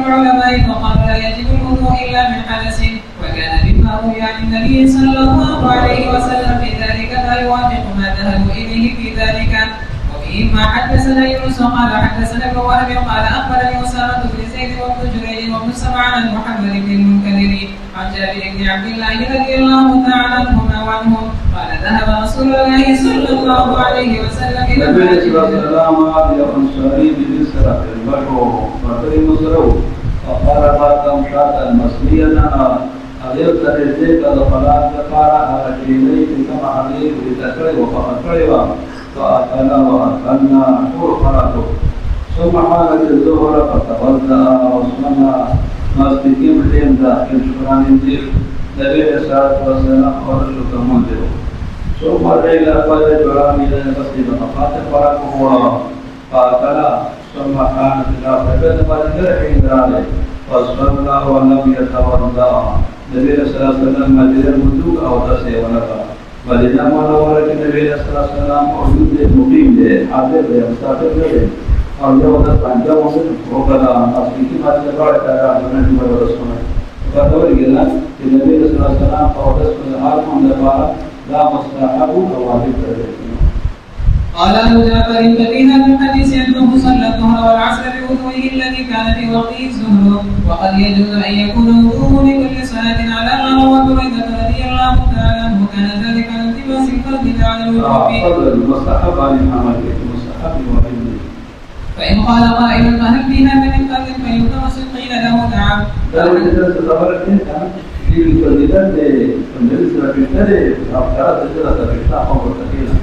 العلماء فقال لا يجب الوضوء إلا من حدث، وكان مما روي عن النبي صلى الله عليه وسلم في ذلك ما يوافق ما ذهبوا إليه في ذلك. وفيهما حدثنا يونس قال حدثنا ابن وهب قال أخبرني أسامة بن زيد وابن جريج وابن سمعان محمد بن المنكدر عن جابر بن عبد الله رضي الله تعالى عنهما وعنهم قال ذهب رسول الله صلى الله عليه وسلم إلى النبي صلى الله عليه وسلم بمصر في البحر فقال مصر فقال فاتم شاة المصرية أليس رزق الصلاة قال على شيئين كما عليه بتكره وفقره فأكلنا وأكلنا شرفته ثم حالت الظهر فتوضأ وصلنا مسجد لين داخل شران الدين النبي صلى الله عليه وسلم ورسول منذر ثم إلى قد جرام إلى المسجد فقال فرقه فأكل ثم كانت لا فجد فجر حين رأى فصلى ولم يتوضأ النبي صلى الله عليه وسلم مجد الوضوء أو تسي ونفع مدينة منورة النبي صلى الله عليه وسلم موجود مقيم حاضر مستقر और जब उधर पंजाब में वो करा असली की बात जब बड़ा करा हमने भी बड़ा सुना तो तो ये कि नबी रसूलुल्लाह सल्लल्लाहु अलैहि वसल्लम और रसूल हाल में दरबार لا مستحب او واجب करे قال أبو جعفر في هذا الحديث أنه صلى الظهر والعصر بوضوئه الذي كان في وقته الظهر، وقد يجوز أن يكون وضوءه لكل صلاة على ما روى بريدة رضي الله تعالى عنه كان ذلك عن التباس الفرد على الوجوب. المستحب عن العمل المستحب وحده. فإن قال قائل فهل في هذا من قبل فيلتمس قيل له نعم. dalam cerita sesabar kita di perjalanan menjadi semakin dari afkar secara terpisah atau berkaitan.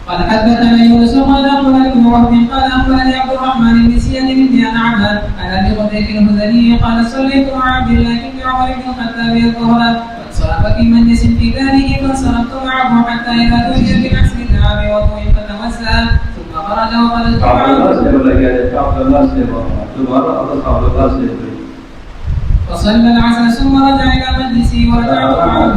قال حدثنا يونس قال أخبرني ابن وهب قال أخبرني عبد الرحمن بن زياد بن عبد عن أبي قتيبة الهذلي قال صليت مع عبد الله بن عمر بن الخطاب الظهر فانصرف في مجلس في داره فانصرفت معه حتى إذا توجد بنفس النعم وضوء فتوسع ثم خرج وخرجت معه فصلى العصر ثم رجع إلى مجلسه ورجعت معه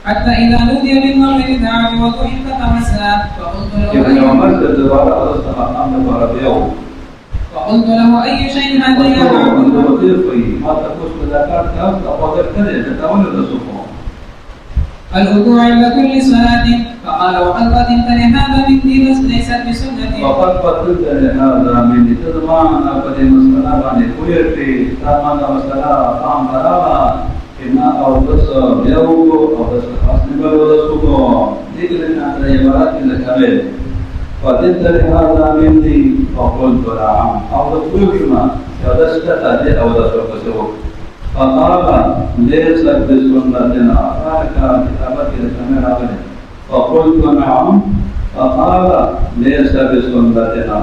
حتى إذا نودي بالمغرب دعا بوضوء فتوسع فقلت له أي شيء هذا يا عبد الوضوء عند كل صلاة فقال وقد قدمتني هذا من دين ليست بسنتي وقد قدمتني هذا من دين تضمع أنا قد مسألة عن كويتي تامان مسألة قام براما إن أودس يوم أودس حسن بلودسكو ذكرنا على عبارات الكامل قدمتني هذا من دين فقلت نعم أودس كويتما أودس تأتي أودس وكسوك فقال ليس بسنتنا فهذا كتابة الكامل عليه فقلت نعم فقال ليس بسنتنا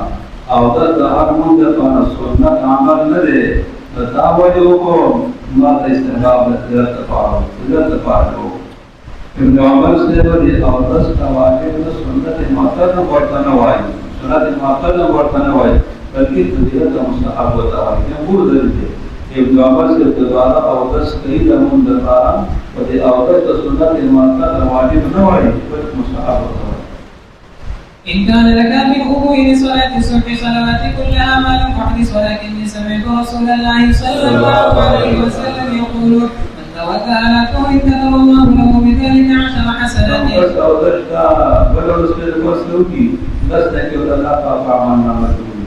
أو تظهر من دفن السنة عمل لدي فتعوجوكم ما استحباب لتفعلوا ابن عمر سيدي أو تستواجب السنة المعتدى ورتنواي سنة المعتدى ورتنواي بلکہ فضیلت مستحب ہوتا ہے يقول ذلك ابن عمر سيدي أو تستقيد من دفارا ودي أو تستسنة المعتدى واجب نواي بل مستحب ہوتا ہے. إن كان لك من وضوء لصلاة الصبح صلوات كلها ما لم تحدث ولكني سمعت رسول الله صلى الله عليه وسلم يقول من توضأ على طهر كتب الله له بذلك 10 حسنات. بس أوضحت بلو رسول المسلوكي بس نكيو تلاقى فعملنا مسلوكي.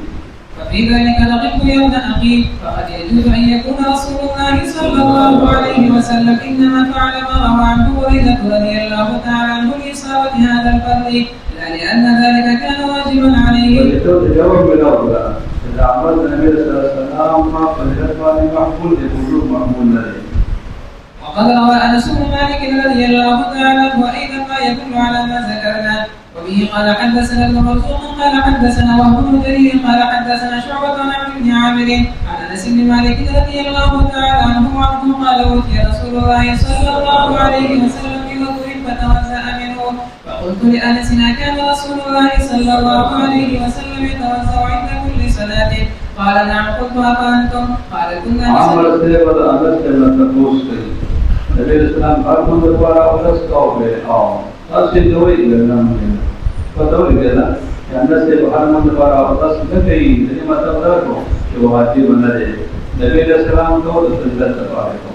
ففي ذلك لقد يا ابن أخي فقد يجوز أن يكون رسول الله صلى الله عليه وسلم إنما فعل ما روى عنه بريدة رضي الله تعالى عنه لإصابة هذا الفرد لأن ذلك كان واجبا عليه. جواب بالأولى إذا عملت النبي صلى الله عليه وسلم فالإخوان محمول لوجوب محمول عليه. وقد روى أنس بن مالك رضي الله تعالى عنه أيضا ما يدل على ما ذكرنا. وبه قال حدثنا ابن مرزوق قال حدثنا وهب بن جرير قال حدثنا شعبة عن عمرو بن عامر عن أنس بن مالك رضي الله تعالى عنه وعنه قال أوتي رسول الله صلى الله عليه وسلم بوضوء فتوزأ منه فقلت لأنس كان رسول الله صلى الله عليه وسلم يتوزأ عند كل صلاة قال نعم قلت أفأنتم قال كنا عمر سيبت أنس كما تقول النبي صلى الله عليه وسلم قال من دبر أولس قوله أصل دوي لنا من فدوري دې په هر من لپاره او تاسو نه کوي دې مطلب راکړو چې واجب نه دی نبی رسول الله ته د سنت لپاره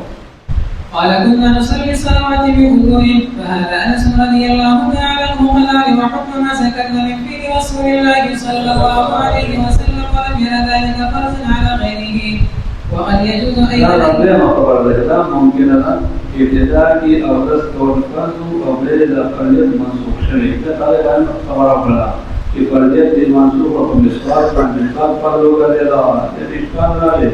قال كنا نصلي الصلوات بوضوء فهذا انس رضي الله تعالى عنه قال وحكم ما سكتنا من فيه رسول الله صلى الله عليه وسلم ولم ير ذلك فرضا على غيره وقد يجوز ايضا ممكن ان ابتداء کی او رس اور فرض او بيد فرض منسوخ شوی دا خبره وکړه چې فرض دې منسوخ او مسواک باندې مسواک فرض وګرځیدا چې اشکال راغی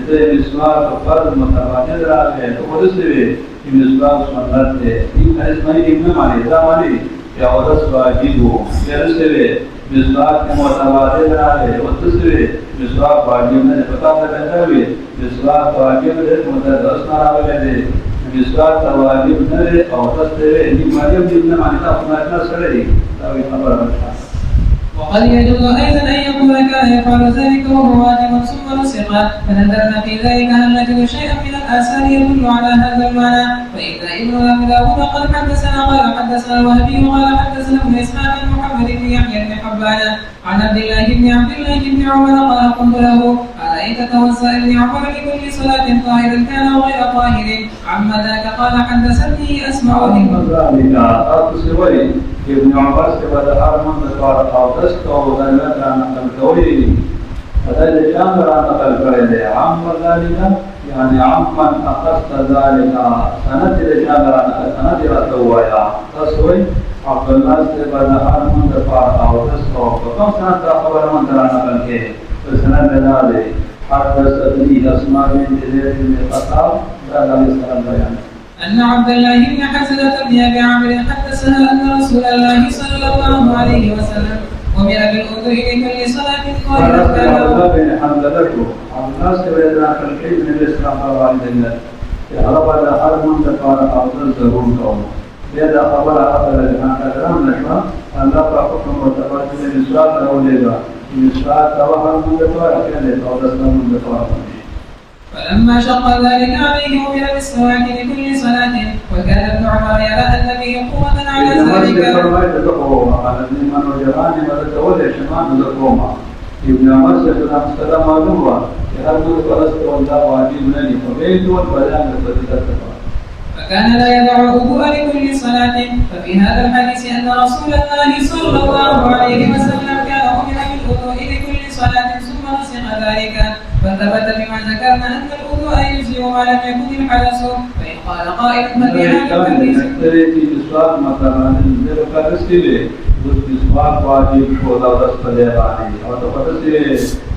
دې مسواک فرض متبادل راغی نو ورسوي چې مسواک سنت دی دې اسماعیل ابن مالک دا مالک یا ورس واجب وو ورسوي مسواک متبادل راغی ورسوي مسواک واجب نه پتا نه وي مسواک واجب دې متدرس نه راغلی مسواک واجب نه او تاسو دې مالک ابن مالک تاسو نه سره دا خبره ده وقد يجوز ايضا ان يكون كان يفعل ذلك وهو واجب ثم نسخ فنظرنا في ذلك هل نجد شيئا من الاثار يدل على هذا المعنى فاذا ابن ابي داود قال حدثنا الوهبي قال حدثنا ابن اسحاق بن محمد بن يحيى بن حبان عن عبد الله بن عمر قال قلت له ارايت توسع ابن عمر لكل صلاه طاهرا كان او غير طاهر عما ذاك قال حدثتني اسمع ابن عباس کے بعد آرمان دکار آوتس کو ودلت را نقل کوئی ودل شام را نقل کرے دے عام ذالکا یعنی عام من اخست ذالکا سند شام را نقل سند را توایا تصوی عبداللہ سے بعد آرمان دکار آوتس کو کم سند را خبر من را نقل کے سند دے حدثتنی اسماء بن زید بن خطاب دا سند بیان أن عبد الله بن حنظلة بن أبي عامر حدثها أن رسول الله صلى الله عليه وسلم أمر بالوضوء لكل صلاة طاهرة كان عبد الله بن حنظلة عن الناس وإذا خلقين من الإسلام والدين يعرف على هر من دفار أفضل ضرور قوم إذا خبر أفضل الإمام كلام نشوى الله فحكم وتفاصيل الإسلام الأولية الإسلام توهر من دفار كان أفضل من دفار فلما شق ذلك عليه أمر بالسواك لكل صلاة وكان ابن عمر يرى أن به قوة على ذلك. ابن عمر سلام معلوم هو هل فرست والله واجب لي فبيت والبيان فكان لا يدع الوضوء لكل صلاة ففي هذا الحديث أن رسول الله صلى الله عليه وسلم كان أمر بالوضوء لكل صلاة ثم نسخ ذلك فثبت بما ذكرنا أن الوضوء يجزي ما لم يكن الحدث فإن قال قائل ففي هذا الحديث مسواک واجب ہوتا دس پلے رانی اور تو پتہ سے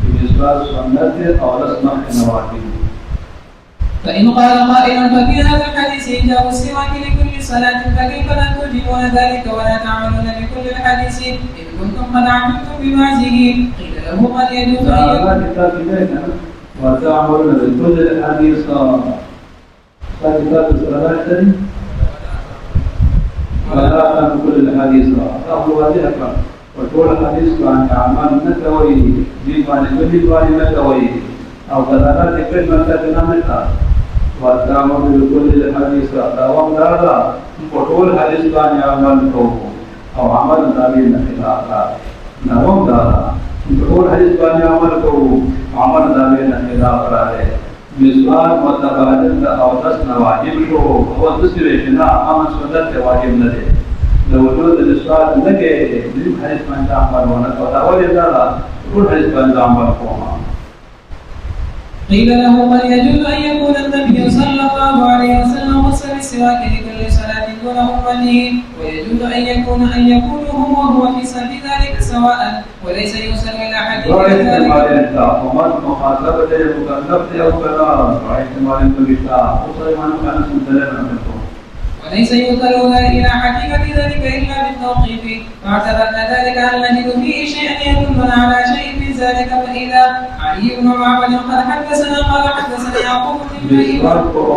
مسواک سنت ہے اور اسماء نواقض. فإن قال قائل ففي هذا الحديث إيجاب السواك لكل صلاة فكيف لا تجيبون ذلك ولا تعملون بكل الحديث إن كنتم قد عملتم بمعزه قيل له قد يجوز أن وتعملون بكل الحديث كتاب الصلاة ولا كان كل الحديث أهل هذه أكبر وكل الحديث عن أعمال نتوي جيبان كل جوان نتوي أو كذا كلمة كلمة وتعمل بكل الحديث دوام دارا وكل الحديث عن أعمال كوه أو عمل دابين خلافا دوام دارا وكل الحديث عن أعمال كوه عمل دابين خلافا مسواک متبادل او دس نواجب شو هو دسوی شنا امن سنت واجب نه دي لو وجود الاسواق نه کې دې حدیث باندې عمل ونه او دا ولې دا ټول حدیث باندې عمل کوما. قيل له قد يجوز أن يكون النبي صلى الله عليه وسلم وصل السواك لكل صلاة دون أمته ويجوز أن يكون هم وهو في ذلك سواء وليس يوصل إلى حديث ذلك. ومن مخاطبة المكلف أو كلام واحتمال بالإشاعة وصيمان كان سنتلنا منكم. وليس يوصل إلى حقيقة ذلك إلا بالتوقيف فاعتبرنا ذلك أن نجد فيه شيئا يدلنا على شيء من ذلك فإذا علي بن معبد قال حدثنا يعقوب بن إبراهيم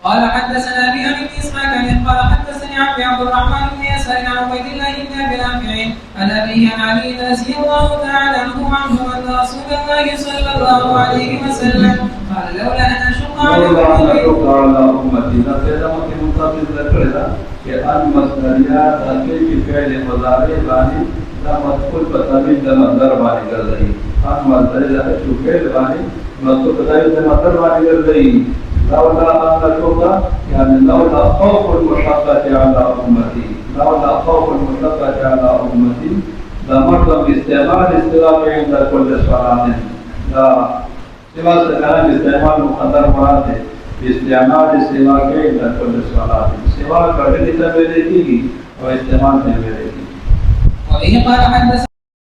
قال حدثنا أبي بن إسحاق قال حدثني عبد الرحمن بن يسار عن عبيد الله بن أبي رافع عن أبيه عن علي رضي الله تعالى عنه أن رسول الله صلى الله عليه وسلم قال لولا أن أشق لولا أشق على أمتي لكلمة منتصف ذكرها كأن مصدريات أكيد فعل مضارع باني لا مدخول بتامين ده مصدر باني कर रही أن مصدريات أشق فعل باني مدخول بتامين ده مصدر باني कर रही لولا أن أشق يعني لولا خوف المشقة على أمتي لولا خوف المشقة على أمتي لمرض باستعمال استغراق عند كل صلاة لا سوا سكان استعمال مقدر مراد है इस्तेमाल सेवा के दरकुल सलाह सेवा करने की तब मिलेगी और इस्तेमाल नहीं मिलेगी وبه قال حدث